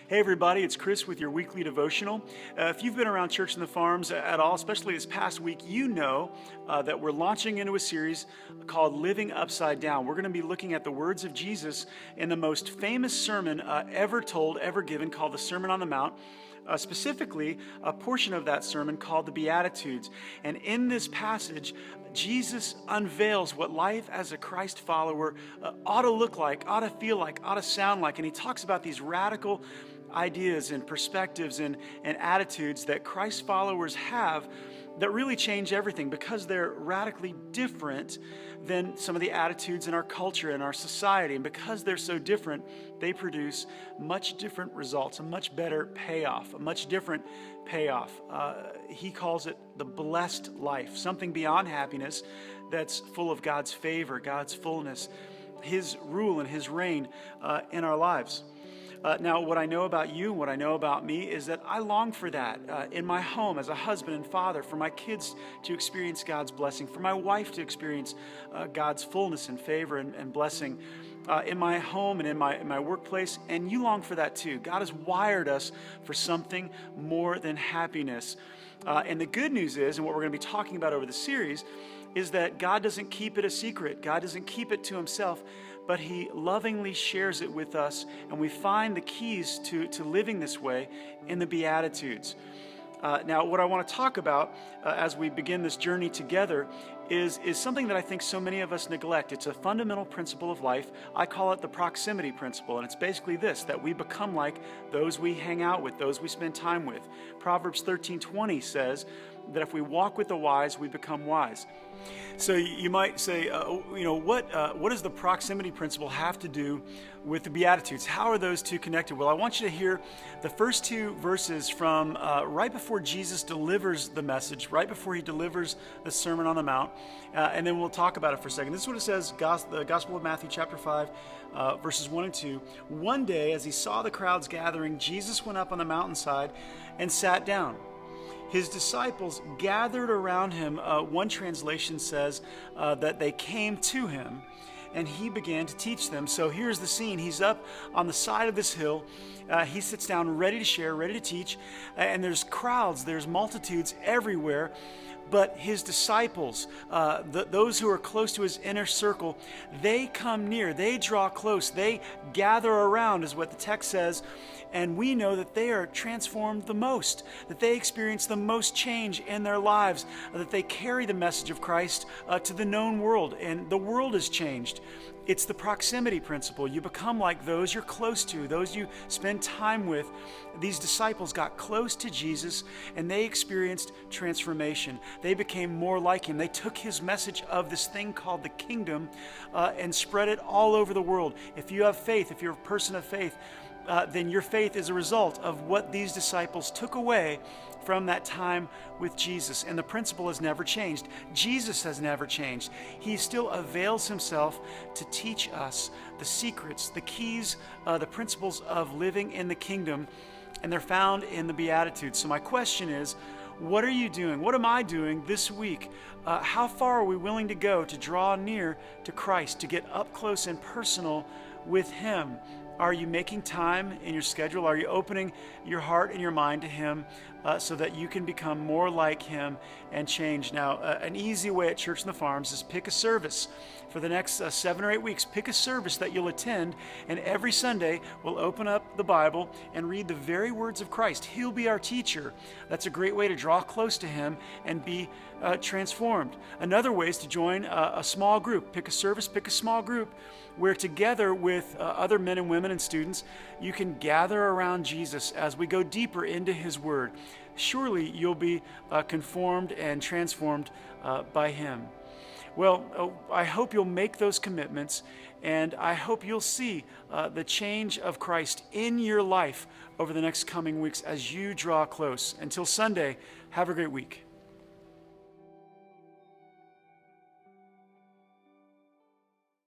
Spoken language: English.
Hey everybody, it's Chris with your weekly devotional. If you've been around Church in the Farms at all, especially this past week, you know that we're launching into a series called Living Upside Down. We're going to be looking at the words of Jesus in the most famous sermon ever told, ever given, called the Sermon on the Mount. Specifically, a portion of that sermon called the Beatitudes. And in this passage, Jesus unveils what life as a Christ follower ought to look like, ought to feel like, ought to sound like. And he talks about these radical ideas and perspectives and attitudes that Christ followers have that really change everything because they're radically different than some of the attitudes in our culture and our society. And because they're so different, they produce much different results, a much better payoff, a much different payoff. He calls it the blessed life, something beyond happiness that's full of God's favor, God's fullness, His rule and His reign in our lives. Now, what I know about you and what I know about me is that I long for that in my home as a husband and father, for my kids to experience God's blessing, for my wife to experience God's fullness and favor and blessing in my home and in my workplace. And you long for that too. God has wired us for something more than happiness. And the good news is, and what we're going to be talking about over the series, is that God doesn't keep it a secret. God doesn't keep it to Himself, but He lovingly shares it with us, and we find the keys to living this way in the Beatitudes. Now, what I want to talk about as we begin this journey together is something that I think so many of us neglect. It's a fundamental principle of life. I call it the proximity principle, and it's basically this, that we become like those we hang out with, those we spend time with. Proverbs 13:20 says that if we walk with the wise, we become wise. So you might say, what does the proximity principle have to do with the Beatitudes? How are those two connected? Well, I want you to hear the first two verses from right before Jesus delivers the message, right before He delivers the Sermon on the Mount, and then we'll talk about it for a second. This is what it says, the Gospel of Matthew chapter 5, verses 1 and 2. One day, as He saw the crowds gathering, Jesus went up on the mountainside and sat down. His disciples gathered around Him. One translation says that they came to Him, and He began to teach them. So here's the scene. He's up on the side of this hill. He sits down ready to share, ready to teach, and there's crowds, there's multitudes everywhere. But His disciples, those who are close to His inner circle, they come near, they draw close, they gather around, is what the text says. And we know that they are transformed the most, that they experience the most change in their lives, that they carry the message of Christ to the known world, and the world is changed. It's the proximity principle. You become like those you're close to, those you spend time with. These disciples got close to Jesus, and they experienced transformation. They became more like Him. They took His message of this thing called the kingdom and spread it all over the world. If you have faith, if you're a person of faith, then your faith is a result of what these disciples took away from that time with Jesus. And the principle has never changed. Jesus has never changed. He still avails Himself to teach us the secrets, the keys, the principles of living in the kingdom, and they're found in the Beatitudes. So my question is, what are you doing? What am I doing this week? How far are we willing to go to draw near to Christ, to get up close and personal with Him? Are you making time in your schedule? Are you opening your heart and your mind to Him so that you can become more like Him and change? Now, an easy way at Church in the Farms is pick a service. For the next 7 or 8 weeks, pick a service that you'll attend, and every Sunday we'll open up the Bible and read the very words of Christ. He'll be our teacher. That's a great way to draw close to Him and be transformed. Another way is to join a small group. Pick a service, pick a small group where together with other men and women and students, you can gather around Jesus as we go deeper into His Word. Surely you'll be conformed and transformed by Him. Well, I hope you'll make those commitments, and I hope you'll see the change of Christ in your life over the next coming weeks as you draw close. Until Sunday, have a great week.